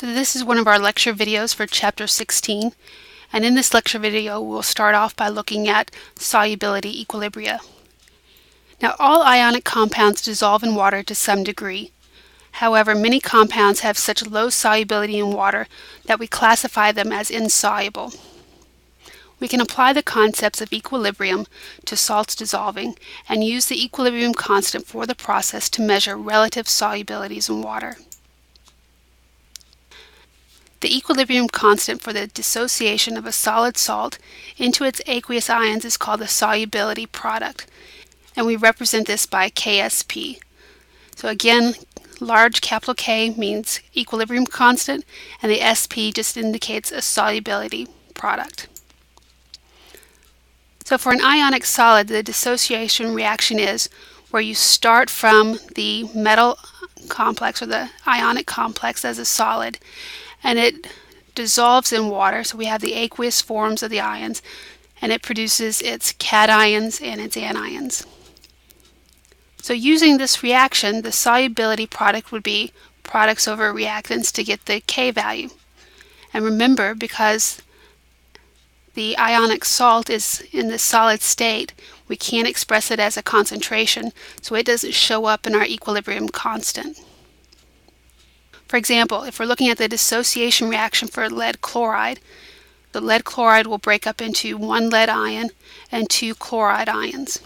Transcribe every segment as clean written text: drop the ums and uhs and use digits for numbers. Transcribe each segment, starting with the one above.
So this is one of our lecture videos for Chapter 16, and in this lecture video we'll start off by looking at solubility equilibria. Now all ionic compounds dissolve in water to some degree. However, many compounds have such low solubility in water that we classify them as insoluble. We can apply the concepts of equilibrium to salts dissolving and use the equilibrium constant for the process to measure relative solubilities in water. The equilibrium constant for the dissociation of a solid salt into its aqueous ions is called the solubility product, and we represent this by KSP. So again, large capital K means equilibrium constant, and the SP just indicates a solubility product. So for an ionic solid, the dissociation reaction is where you start from the metal complex or the ionic complex as a solid, and it dissolves in water. So we have the aqueous forms of the ions, and it produces its cations and its anions. So using this reaction, the solubility product would be products over reactants to get the K value. And remember, because the ionic salt is in the solid state, we can't express it as a concentration, so it doesn't show up in our equilibrium constant. For example, if we're looking at the dissociation reaction for lead chloride, the lead chloride will break up into one lead ion and two chloride ions.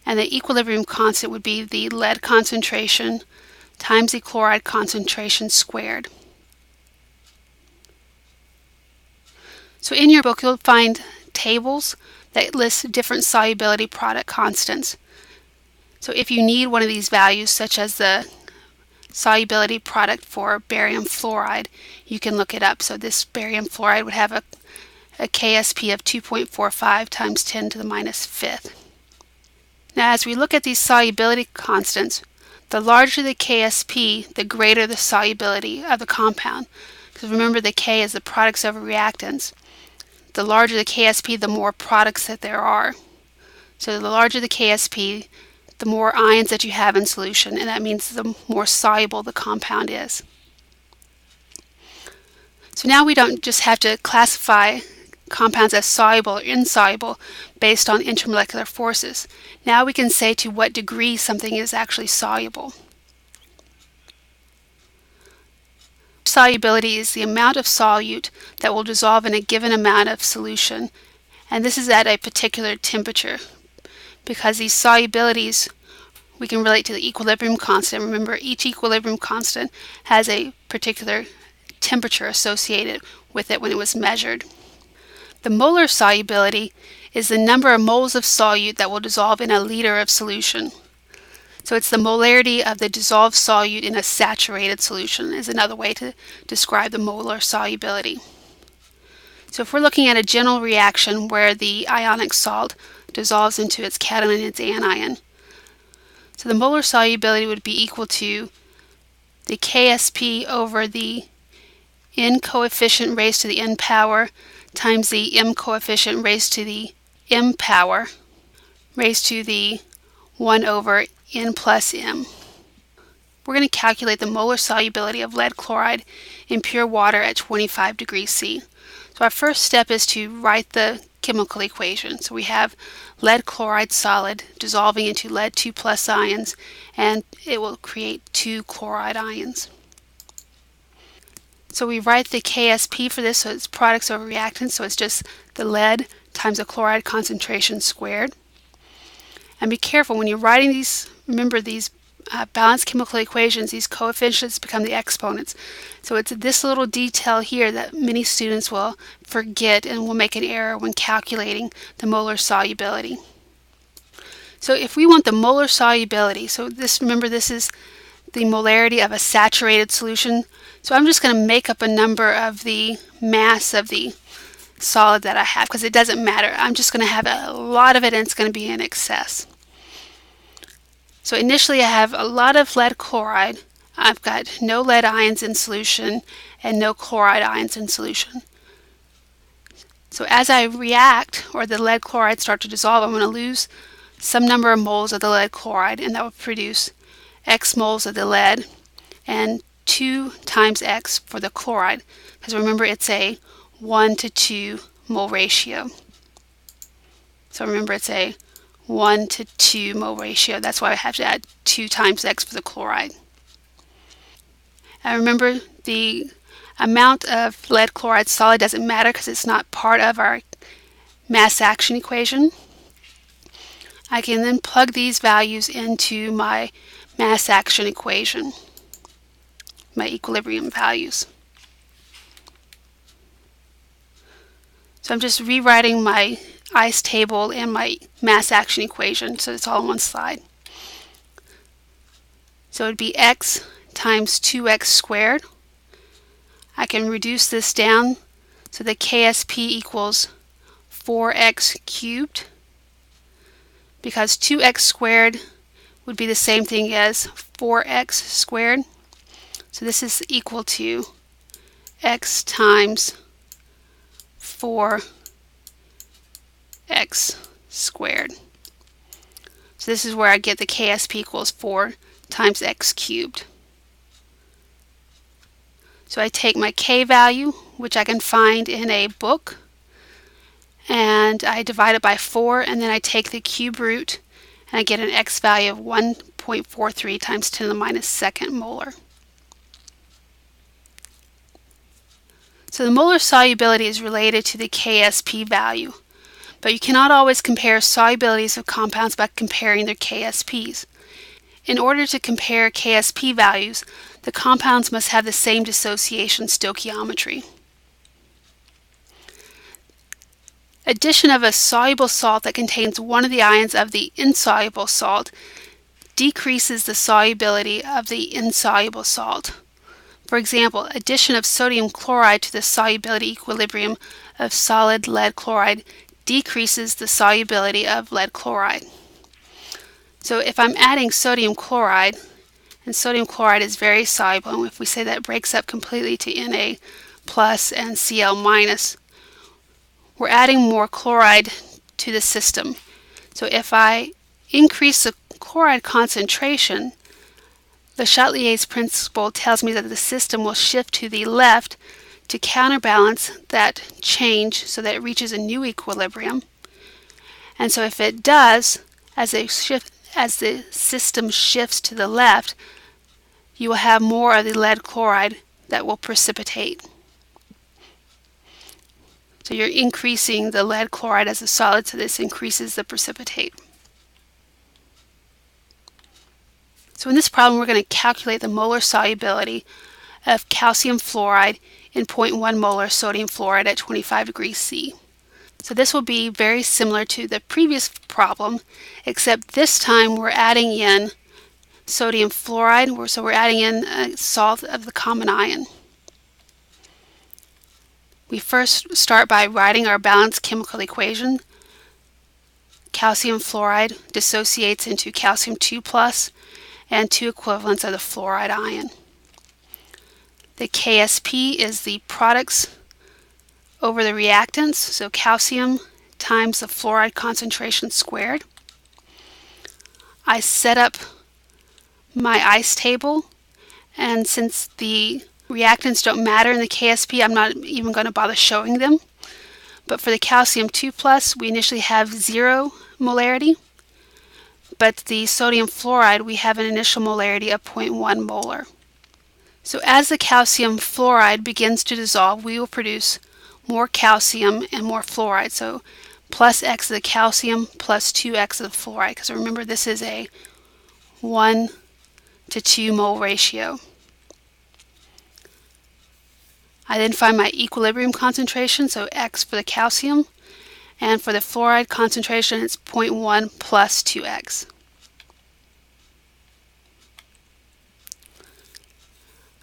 And the equilibrium constant would be the lead concentration times the chloride concentration squared. So in your book you'll find tables that list different solubility product constants. So if you need one of these values, such as the solubility product for barium fluoride, you can look it up. So this barium fluoride would have a KSP of 2.45 times 10 to the minus fifth. Now as we look at these solubility constants, the larger the KSP, the greater the solubility of the compound. Because remember, the K is the products over reactants. The larger the KSP, the more products that there are. So the larger the KSP, the more ions that you have in solution, and that means the more soluble the compound is. So now we don't just have to classify compounds as soluble or insoluble based on intermolecular forces. Now we can say to what degree something is actually soluble. Solubility is the amount of solute that will dissolve in a given amount of solution, and this is at a particular temperature. Because these solubilities we can relate to the equilibrium constant. Remember, each equilibrium constant has a particular temperature associated with it when it was measured. The molar solubility is the number of moles of solute that will dissolve in a liter of solution. So it's the molarity of the dissolved solute in a saturated solution is another way to describe the molar solubility. So if we're looking at a general reaction where the ionic salt dissolves into its cation and its anion, so the molar solubility would be equal to the KSP over the N coefficient raised to the N power times the M coefficient raised to the M power raised to the 1 over N plus M. We're going to calculate the molar solubility of lead chloride in pure water at 25 degrees C. So our first step is to write the chemical equation. So we have lead chloride solid dissolving into lead 2 plus ions, and it will create 2 chloride ions. So we write the KSP for this, so it's products over reactants, so it's just the lead times the chloride concentration squared. And be careful when you're writing these, remember these balanced chemical equations, these coefficients become the exponents. So it's this little detail here that many students will forget and will make an error when calculating the molar solubility. So if we want the molar solubility, so this, remember, this is the molarity of a saturated solution. So I'm just going to make up a number of the mass of the solid that I have, because it doesn't matter. I'm just going to have a lot of it, and it's going to be in excess. So initially I have a lot of lead chloride. I've got no lead ions in solution and no chloride ions in solution. So as I react, or the lead chloride start to dissolve, I'm going to lose some number of moles of the lead chloride, and that will produce X moles of the lead and 2 times X for the chloride, because remember it's a 1 to 2 mole ratio. So remember it's a 1 to 2 mole ratio. That's why I have to add 2 times X for the chloride. And remember, the amount of lead chloride solid doesn't matter because it's not part of our mass action equation. I can then plug these values into my mass action equation, my equilibrium values. So I'm just rewriting my ice table and my mass action equation so it's all on one slide. So it would be X times 2X squared. I can reduce this down so that KSP equals 4X cubed, because 2X squared would be the same thing as 4X squared. So this is equal to X times 4X squared. So this is where I get the KSP equals 4 times X cubed. So I take my K value, which I can find in a book, and I divide it by 4, and then I take the cube root, and I get an X value of 1.43 times 10 to the minus second molar. So the molar solubility is related to the KSP value, but you cannot always compare solubilities of compounds by comparing their KSPs. In order to compare KSP values, the compounds must have the same dissociation stoichiometry. Addition of a soluble salt that contains one of the ions of the insoluble salt decreases the solubility of the insoluble salt. For example, addition of sodium chloride to the solubility equilibrium of solid lead chloride decreases the solubility of lead chloride. So if I'm adding sodium chloride, and sodium chloride is very soluble, and if we say that it breaks up completely to Na plus and Cl minus, we're adding more chloride to the system. So if I increase the chloride concentration, Le Chatelier's principle tells me that the system will shift to the left to counterbalance that change so that it reaches a new equilibrium. And so if it does, as the system shifts to the left, you will have more of the lead chloride that will precipitate. So you're increasing the lead chloride as a solid, so this increases the precipitate. So in this problem, we're going to calculate the molar solubility of calcium fluoride in 0.1 molar sodium fluoride at 25 degrees C. So this will be very similar to the previous problem, except this time we're adding in sodium fluoride, so we're adding in a salt of the common ion. We first start by writing our balanced chemical equation. Calcium fluoride dissociates into calcium 2 plus and 2 equivalents of the fluoride ion. The KSP is the products over the reactants, so calcium times the fluoride concentration squared. I set up my ice table, and since the reactants don't matter in the KSP, I'm not even going to bother showing them. But for the calcium 2 plus, we initially have 0 molarity, but the sodium fluoride, we have an initial molarity of 0.1 molar. So as the calcium fluoride begins to dissolve, we will produce more calcium and more fluoride. So plus X of the calcium plus 2X of the fluoride, because remember this is a 1 to 2 mole ratio. I then find my equilibrium concentration, so X for the calcium, and for the fluoride concentration it's 0.1 plus 2X.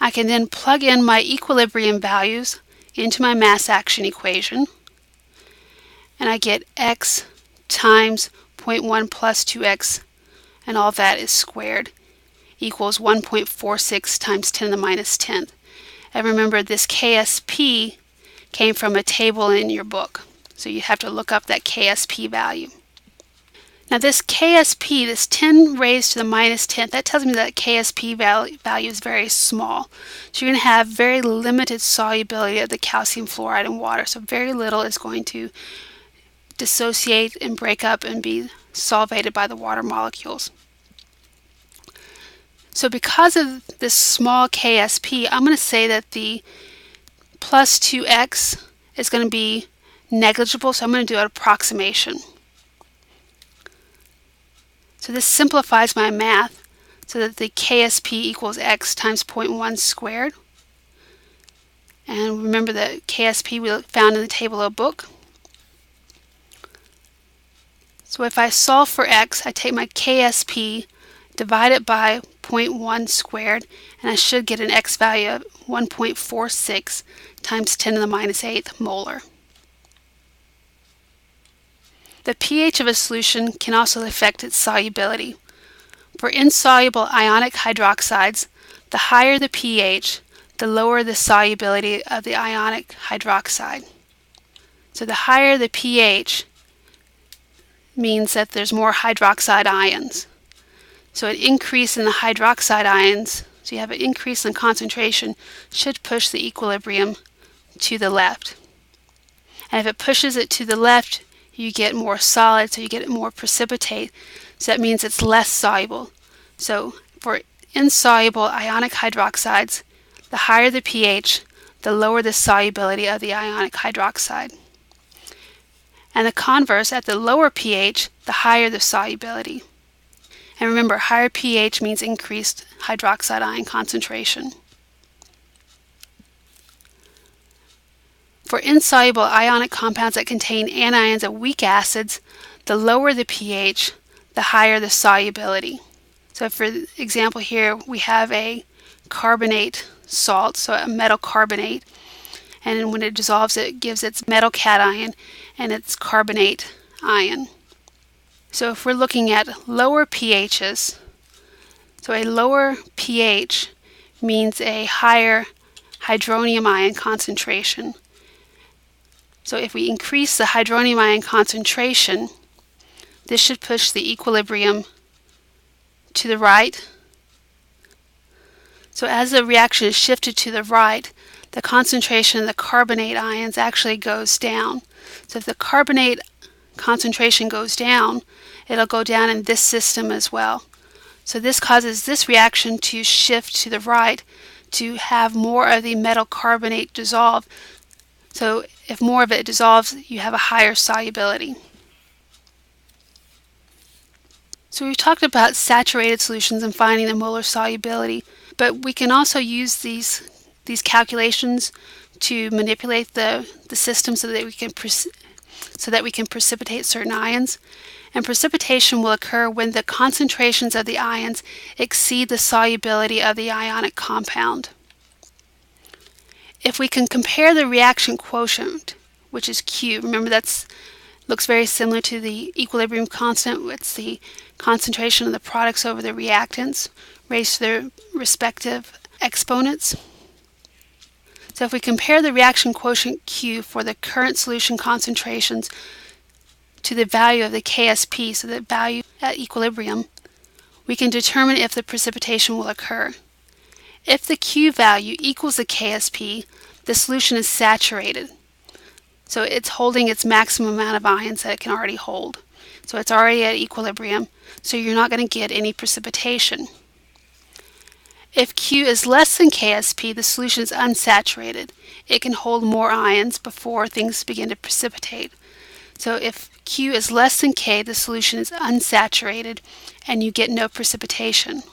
I can then plug in my equilibrium values into my mass action equation, and I get X times 0.1 plus 2X, and all that is squared, equals 1.46 times 10 to the minus 10th. And remember, this KSP came from a table in your book, so you have to look up that KSP value. Now this KSP, this 10 raised to the minus 10th, that tells me that KSP value is very small. So you're going to have very limited solubility of the calcium fluoride in water. So very little is going to dissociate and break up and be solvated by the water molecules. So because of this small KSP, I'm going to say that the plus 2x is going to be negligible. So I'm going to do an approximation. So this simplifies my math so that the KSP equals x times 0.1 squared. And remember that KSP we found in the table of book. So if I solve for x, I take my KSP, divide it by 0.1 squared, and I should get an x value of 1.46 times 10 to the minus 8th molar. The pH of a solution can also affect its solubility. For insoluble ionic hydroxides, the higher the pH, the lower the solubility of the ionic hydroxide. So the higher the pH means that there's more hydroxide ions. So an increase in the hydroxide ions, so you have an increase in concentration, should push the equilibrium to the left. And if it pushes it to the left, you get more solid, so you get more precipitate. So that means it's less soluble. So for insoluble ionic hydroxides, the higher the pH, the lower the solubility of the ionic hydroxide. And the converse, at the lower pH, the higher the solubility. And remember, higher pH means increased hydroxide ion concentration. For insoluble ionic compounds that contain anions of weak acids, the lower the pH, the higher the solubility. So for example here, we have a carbonate salt, so a metal carbonate, and when it dissolves it gives its metal cation and its carbonate ion. So if we're looking at lower pHs, so a lower pH means a higher hydronium ion concentration. So if we increase the hydronium ion concentration, this should push the equilibrium to the right. So as the reaction is shifted to the right, the concentration of the carbonate ions actually goes down. So if the carbonate concentration goes down, it'll go down in this system as well. So this causes this reaction to shift to the right to have more of the metal carbonate dissolve. So if more of it dissolves, you have a higher solubility. So we've talked about saturated solutions and finding the molar solubility, but we can also use these calculations to manipulate the system so that we can precipitate certain ions. And precipitation will occur when the concentrations of the ions exceed the solubility of the ionic compound. If we can compare the reaction quotient, which is Q, remember that looks very similar to the equilibrium constant. It's the concentration of the products over the reactants raised to their respective exponents. So if we compare the reaction quotient Q for the current solution concentrations to the value of the KSP, so the value at equilibrium, we can determine if the precipitation will occur. If the Q value equals the KSP, the solution is saturated. So it's holding its maximum amount of ions that it can already hold. So it's already at equilibrium, so you're not going to get any precipitation. If Q is less than KSP, the solution is unsaturated. It can hold more ions before things begin to precipitate. So if Q is less than K, the solution is unsaturated and you get no precipitation.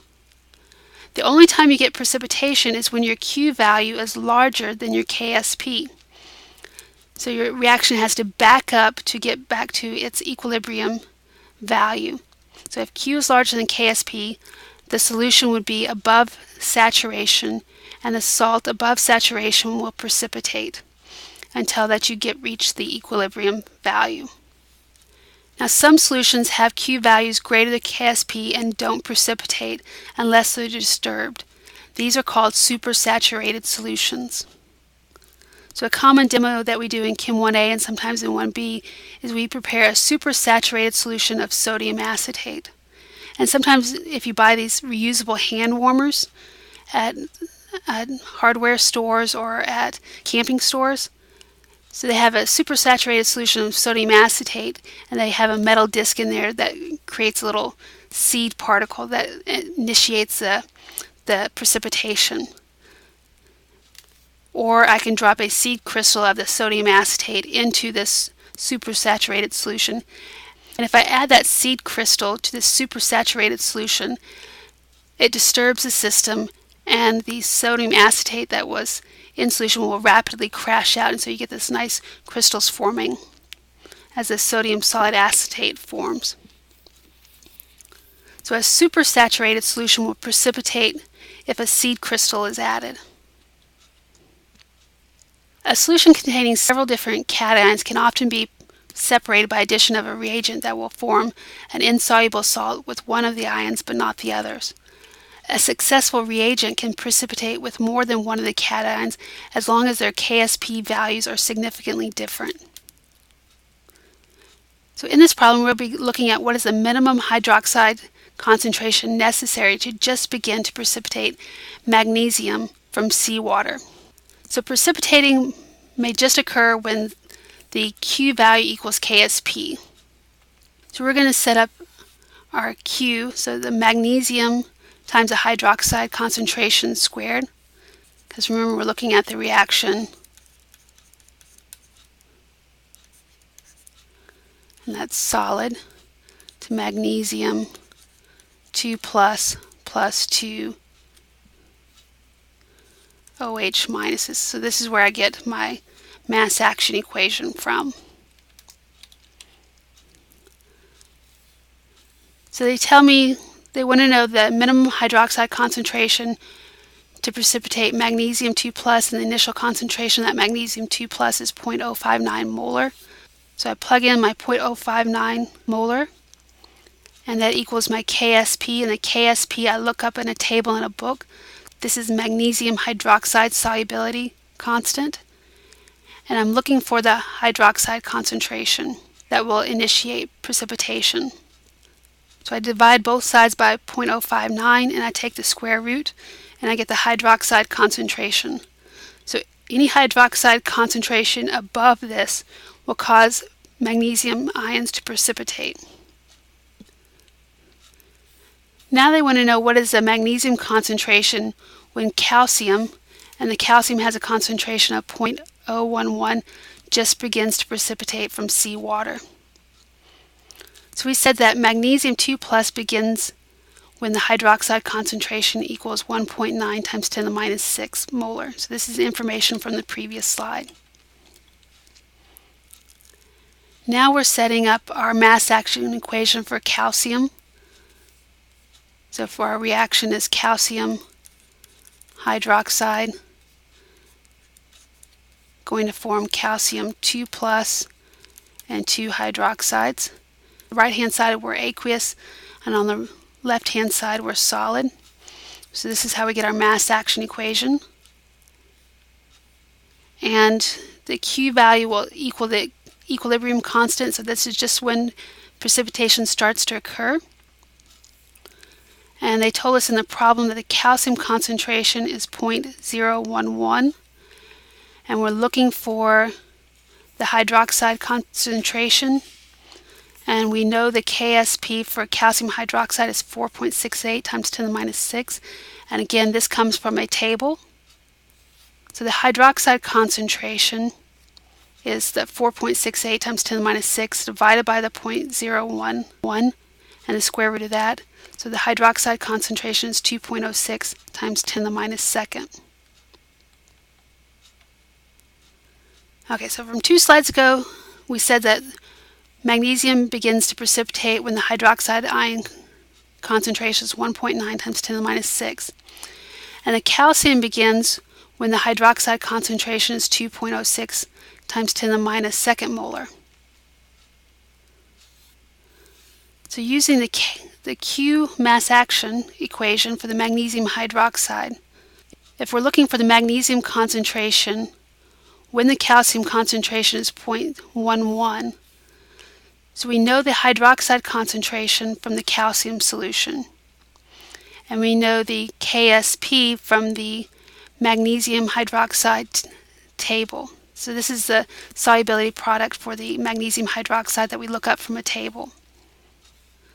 The only time you get precipitation is when your Q value is larger than your KSP. So your reaction has to back up to get back to its equilibrium value. So if Q is larger than KSP, the solution would be above saturation and the salt above saturation will precipitate until that you reach the equilibrium value. Now some solutions have Q values greater than KSP and don't precipitate unless they're disturbed. These are called supersaturated solutions. So a common demo that we do in Chem 1A and sometimes in 1B is we prepare a supersaturated solution of sodium acetate. And sometimes if you buy these reusable hand warmers at hardware stores or at camping stores, so they have a supersaturated solution of sodium acetate, and they have a metal disc in there that creates a little seed particle that initiates the precipitation. Or I can drop a seed crystal of the sodium acetate into this supersaturated solution. And if I add that seed crystal to this supersaturated solution, it disturbs the system, and the sodium acetate that was in solution will rapidly crash out, and so you get this nice crystals forming as the sodium solid acetate forms. So a supersaturated solution will precipitate if a seed crystal is added. A solution containing several different cations can often be separated by addition of a reagent that will form an insoluble salt with one of the ions but not the others. A successful reagent can precipitate with more than one of the cations as long as their KSP values are significantly different. So in this problem, we'll be looking at what is the minimum hydroxide concentration necessary to just begin to precipitate magnesium from seawater. So precipitating may just occur when the Q value equals KSP. So we're going to set up our Q, so the magnesium times the hydroxide concentration squared, because remember we're looking at the reaction, and that's solid to magnesium 2 plus 2 OH minuses. So this is where I get my mass action equation from. So they want to know the minimum hydroxide concentration to precipitate magnesium 2 plus, and the initial concentration of that magnesium 2 plus is 0.059 molar. So I plug in my 0.059 molar, and that equals my KSP, and the KSP I look up in a table in a book. This is magnesium hydroxide solubility constant, and I'm looking for the hydroxide concentration that will initiate precipitation. So I divide both sides by 0.059, and I take the square root, and I get the hydroxide concentration. So any hydroxide concentration above this will cause magnesium ions to precipitate. Now they want to know what is the magnesium concentration when calcium, and the calcium has a concentration of 0.011, just begins to precipitate from seawater. So we said that magnesium 2 plus begins when the hydroxide concentration equals 1.9 times 10 to the minus 6 molar. So this is information from the previous slide. Now we're setting up our mass action equation for calcium. So for our reaction is calcium hydroxide going to form calcium 2 plus and 2 hydroxides. The right hand side we're aqueous, and on the left hand side we're solid. So this is how we get our mass action equation. And the Q value will equal the equilibrium constant, so this is just when precipitation starts to occur. And they told us in the problem that the calcium concentration is 0.011, and we're looking for the hydroxide concentration, and we know the KSP for calcium hydroxide is 4.68 times 10 to the minus 6, and again this comes from a table. So the hydroxide concentration is the 4.68 times 10 to the minus 6 divided by the 0.011 and the square root of that. So the hydroxide concentration is 2.06 times 10 to the minus 2nd. Okay, so from 2 slides ago, we said that magnesium begins to precipitate when the hydroxide ion concentration is 1.9 times 10 to the minus 6. And the calcium begins when the hydroxide concentration is 2.06 times 10 to the minus 2nd molar. So using the Q mass action equation for the magnesium hydroxide, if we're looking for the magnesium concentration when the calcium concentration is 0.11. So we know the hydroxide concentration from the calcium solution. And we know the KSP from the magnesium hydroxide table. So this is the solubility product for the magnesium hydroxide that we look up from a table.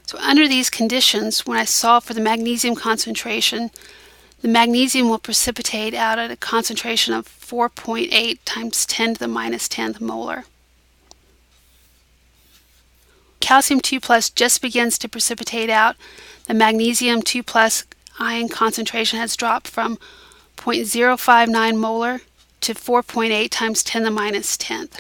So under these conditions, when I solve for the magnesium concentration, the magnesium will precipitate out at a concentration of 4.8 times 10 to the minus 10th molar. Calcium 2 plus just begins to precipitate out. The magnesium 2 plus ion concentration has dropped from 0.059 molar to 4.8 times 10 to the minus 10th.